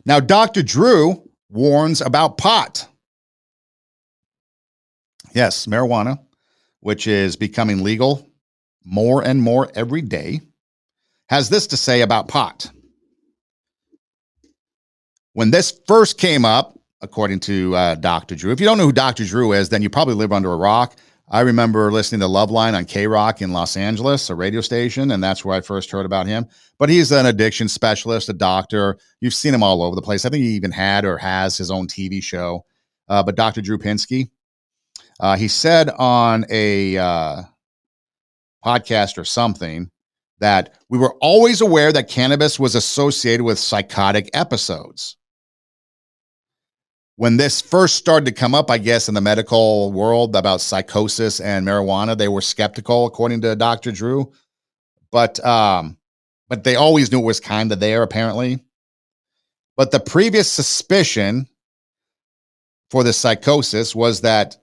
Now, Dr. Drew warns about pot. Yes, marijuana, which is becoming legal more and more every day, has this to say about pot. When this first came up, according to Dr. Drew, if you don't know who Dr. Drew is, then you probably live under a rock. I remember listening to Loveline on K-Rock in Los Angeles, a radio station, and that's where I first heard about him. But he's an addiction specialist, a doctor. You've seen him all over the place. I think he even had or has his own TV show. But Dr. Drew Pinsky, he said on a podcast or something that we were always aware that cannabis was associated with psychotic episodes. When this first started to come up, I guess, in the medical world about psychosis and marijuana, they were skeptical, according to Dr. Drew. But they always knew it was kind of there, apparently. But the previous suspicion for the psychosis was that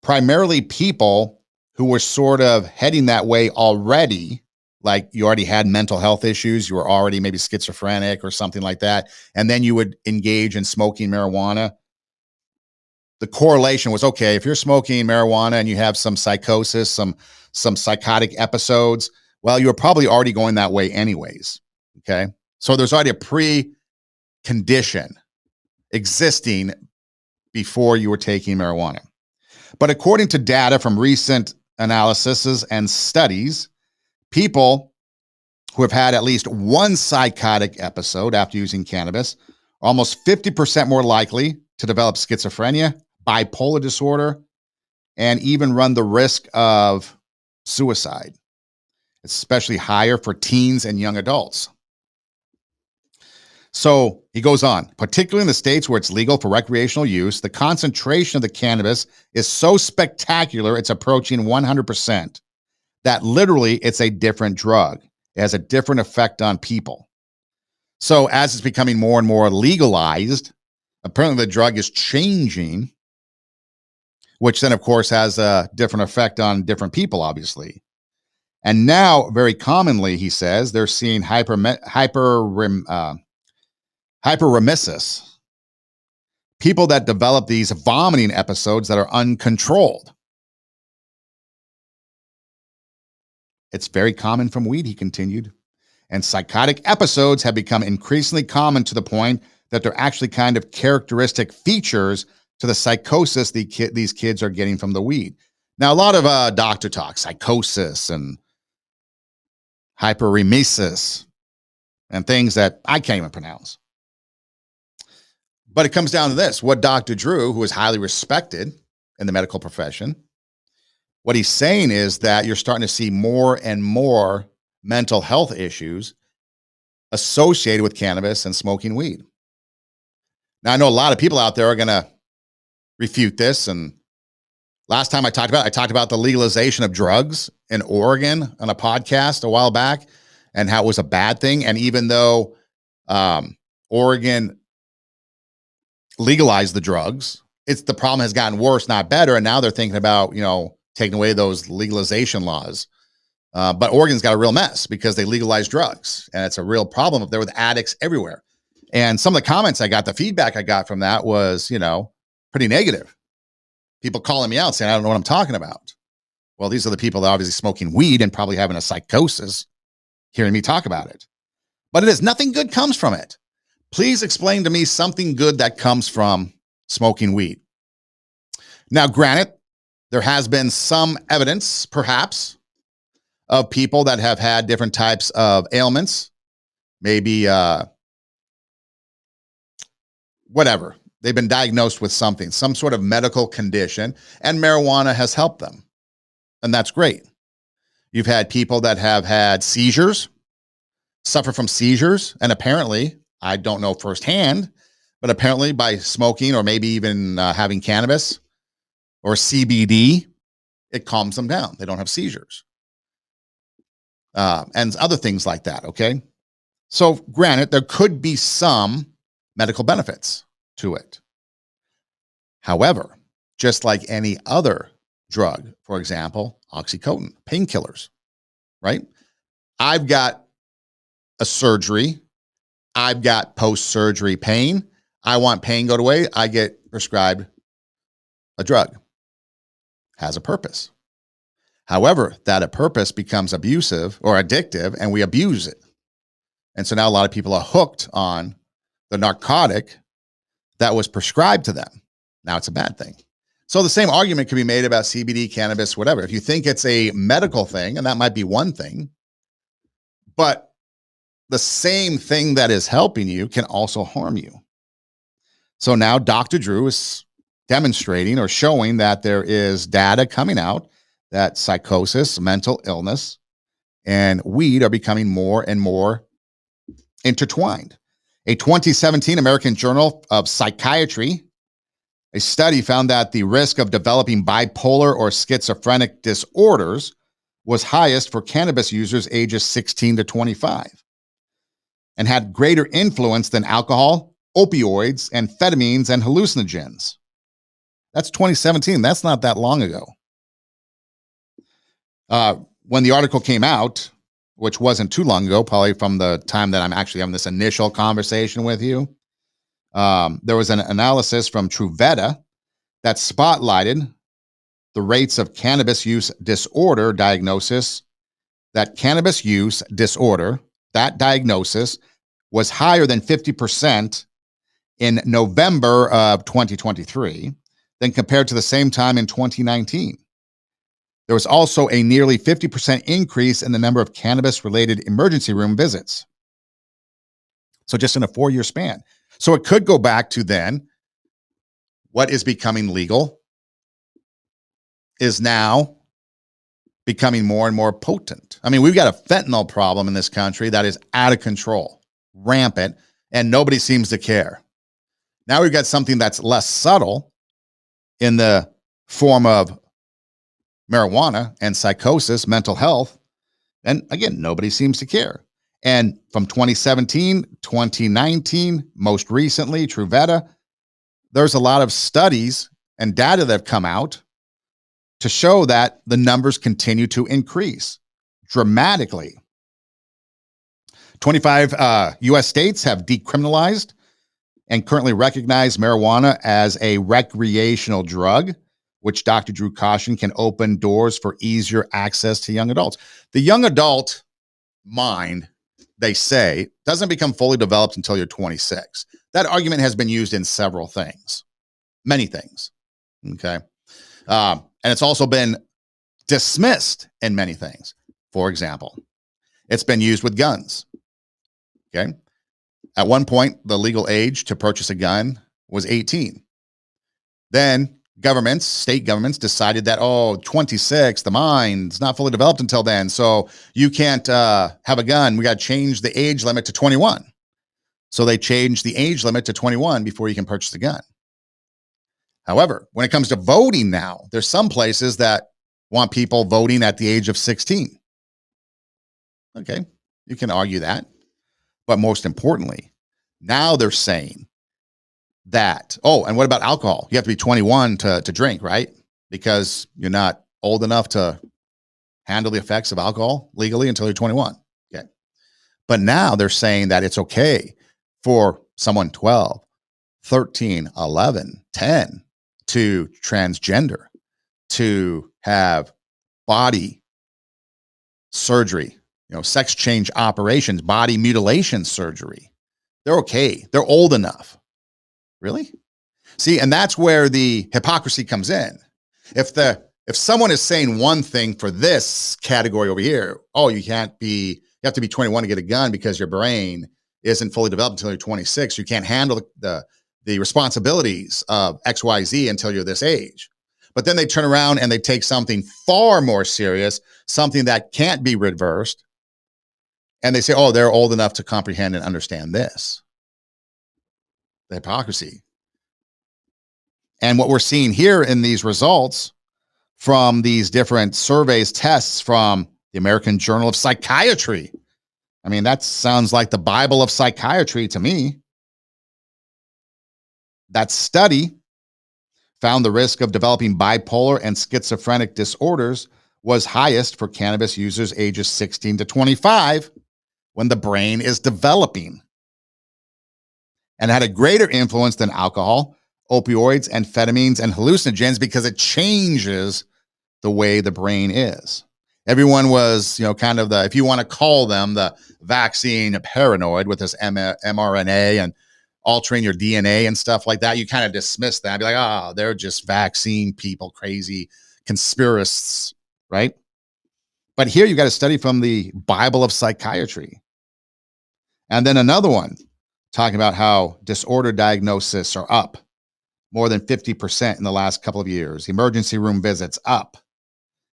primarily people who were sort of heading that way already, like you already had mental health issues, you were already maybe schizophrenic or something like that, and then you would engage in smoking marijuana. The correlation was, okay, if you're smoking marijuana and you have some psychosis, some psychotic episodes, well, you were probably already going that way anyways, okay? So there's already a precondition existing before you were taking marijuana. But according to data from recent analyses and studies, people who have had at least one psychotic episode after using cannabis are almost 50% more likely to develop schizophrenia, bipolar disorder, and even run the risk of suicide. It's especially higher for teens and young adults. So he goes on, particularly in the states where it's legal for recreational use, the concentration of the cannabis is so spectacular, it's approaching 100%, that literally it's a different drug. It has a different effect on people. So as it's becoming more and more legalized, apparently the drug is changing, which then, of course, has a different effect on different people, obviously. And now, very commonly, he says, they're seeing hyperemesis, people that develop these vomiting episodes that are uncontrolled. It's very common from weed, he continued. And psychotic episodes have become increasingly common to the point that they're actually kind of characteristic features to the psychosis these kids are getting from the weed. Now, a lot of doctor talk, psychosis and hyperemesis and things that I can't even pronounce. But it comes down to this. What Dr. Drew, who is highly respected in the medical profession, what he's saying is that you're starting to see more and more mental health issues associated with cannabis and smoking weed. Now, I know a lot of people out there are going to refute this. And last time I talked about the legalization of drugs in Oregon on a podcast a while back and how it was a bad thing. And even though Oregon legalized the drugs, the problem has gotten worse, not better. And now they're thinking about, taking away those legalization laws. But Oregon's got a real mess because they legalized drugs. And it's a real problem up there with addicts everywhere. And some of the comments I got, the feedback I got from that was, pretty negative. People calling me out saying, I don't know what I'm talking about. Well, these are the people that are obviously smoking weed and probably having a psychosis hearing me talk about it. But it is nothing good comes from it. Please explain to me something good that comes from smoking weed. Now, granted, there has been some evidence, perhaps, of people that have had different types of ailments, maybe whatever. They've been diagnosed with something, some sort of medical condition, and marijuana has helped them. And that's great. You've had people that have had seizures, suffer from seizures, and apparently, I don't know firsthand, but apparently by smoking or maybe even having cannabis or CBD, it calms them down. They don't have seizures. And other things like that, okay? So granted, there could be some medical benefits to it. However, just like any other drug, for example, oxycodone, painkillers, right? I've got a surgery. I've got post-surgery pain. I want pain go away. I get prescribed a drug. Has a purpose. However, that a purpose becomes abusive or addictive, and we abuse it. And so now a lot of people are hooked on the narcotic that was prescribed to them. Now it's a bad thing. So the same argument can be made about CBD, cannabis, whatever. If you think it's a medical thing, and that might be one thing, but the same thing that is helping you can also harm you. So now Dr. Drew is demonstrating or showing that there is data coming out that psychosis, mental illness, and weed are becoming more and more intertwined. A 2017 American Journal of Psychiatry, a study found that the risk of developing bipolar or schizophrenic disorders was highest for cannabis users ages 16 to 25 and had greater influence than alcohol, opioids, amphetamines, and hallucinogens. That's 2017. That's not that long ago. When the article came out, which wasn't too long ago, probably from the time that I'm actually having this initial conversation with you, there was an analysis from Truveta that spotlighted the rates of cannabis use disorder diagnosis, that cannabis use disorder, that diagnosis was higher than 50% in November of 2023 than compared to the same time in 2019. There was also a nearly 50% increase in the number of cannabis-related emergency room visits. So just in a 4-year span. So it could go back to then what is becoming legal is now becoming more and more potent. I mean, we've got a fentanyl problem in this country that is out of control, rampant, and nobody seems to care. Now we've got something that's less subtle in the form of marijuana and psychosis, mental health, and again, nobody seems to care. And from 2017, 2019, most recently, Truveta, there's a lot of studies and data that have come out to show that the numbers continue to increase dramatically. 25 U.S. states have decriminalized and currently recognize marijuana as a recreational drug, which Dr. Drew cautioned can open doors for easier access to young adults. The young adult mind, they say, doesn't become fully developed until you're 26. That argument has been used in several things, many things. Okay. And it's also been dismissed in many things. For example, it's been used with guns. Okay. At one point, the legal age to purchase a gun was 18. Then governments, state governments decided that, 26, the mind's not fully developed until then. So you can't have a gun. We got to change the age limit to 21. So they changed the age limit to 21 before you can purchase a gun. However, when it comes to voting now, there's some places that want people voting at the age of 16. Okay, you can argue that. But most importantly, now they're saying that, and what about alcohol? You have to be 21 to drink, right? Because you're not old enough to handle the effects of alcohol legally until you're 21. Okay. But now they're saying that it's okay for someone 12, 13, 11, 10 to transgender, to have body surgery, sex change operations, body mutilation surgery. They're okay. They're old enough. Really? See, and that's where the hypocrisy comes in. If someone is saying one thing for this category over here, you have to be 21 to get a gun because your brain isn't fully developed until you're 26. You can't handle the responsibilities of XYZ until you're this age. But then they turn around and they take something far more serious, something that can't be reversed, and they say, they're old enough to comprehend and understand this. The hypocrisy. And what we're seeing here in these results from these different surveys, tests from the American Journal of Psychiatry. I mean, that sounds like the Bible of psychiatry to me. That study found the risk of developing bipolar and schizophrenic disorders was highest for cannabis users ages 16 to 25 when the brain is developing. and had a greater influence than alcohol, opioids, amphetamines, and hallucinogens because it changes the way the brain is. Everyone was, kind of if you want to call them the vaccine paranoid with this mRNA and altering your DNA and stuff like that, you kind of dismiss that. Be like, oh, they're just vaccine people, crazy conspiracists, right? But here you got a study from the Bible of Psychiatry. And then another one talking about how disorder diagnoses are up more than 50% in the last couple of years. Emergency room visits up.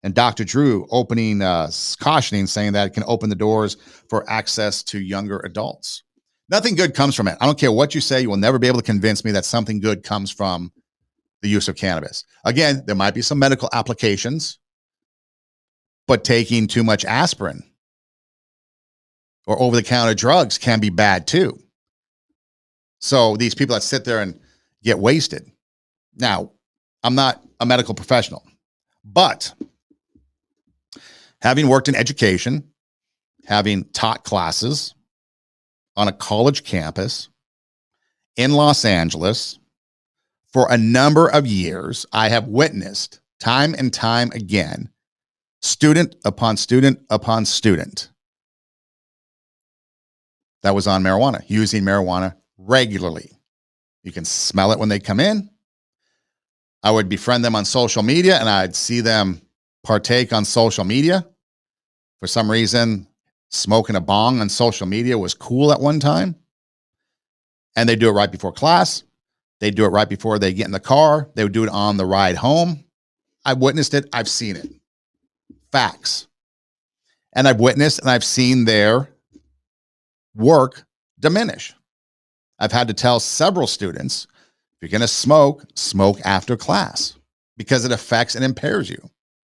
And Dr. Drew cautioning, saying that it can open the doors for access to younger adults. Nothing good comes from it. I don't care what you say. You will never be able to convince me that something good comes from the use of cannabis. Again, there might be some medical applications, but taking too much aspirin or over-the-counter drugs can be bad too. So these people that sit there and get wasted. Now, I'm not a medical professional, but having worked in education, having taught classes on a college campus in Los Angeles for a number of years, I have witnessed time and time again, student upon student upon student that was on marijuana, using marijuana regularly. You can smell it when they come in. I would befriend them on social media and I'd see them partake on social media. For some reason, smoking a bong on social media was cool at one time. And they do it right before class. They do it right before they get in the car. They would do it on the ride home. I've witnessed it. I've seen it. Facts. And I've witnessed and I've seen their work diminish. I've had to tell several students, if you're going to smoke, smoke after class because it affects and impairs you.